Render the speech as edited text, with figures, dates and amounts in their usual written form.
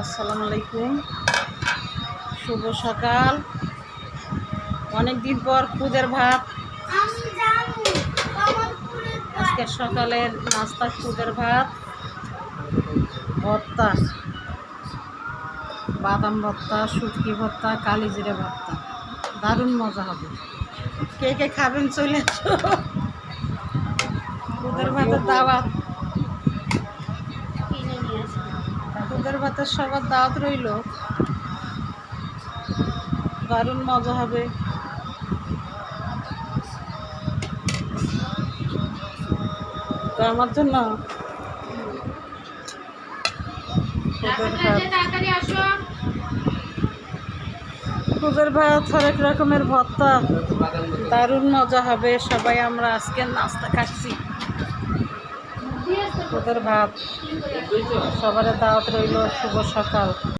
আসসালামু আলাইকুম, শুভ সকাল। অনেক দিন পর খুদের ভাত। আজকে সকালের নাস্তা খুদের ভাত, ভর্তা, বাদাম ভর্তা, শুটকি ভর্তা, কালি জিরে ভর্তা। দারুণ মজা হবে। কে কে খাবেন চলে আসো। খুদের ভাতের দাওয়াত, খুদের ভাতের সবার দাওয়াত রইল। দারুণ মজা হবে। তো আমার জন্য খুদের ভাত, হরেক রকমের ভর্তা, দারুণ মজা হবে। সবাই আমরা আজকে নাস্তা খাচ্ছি খুদের ভাত। সবার দাওয়াত রইল। শুভ সকাল।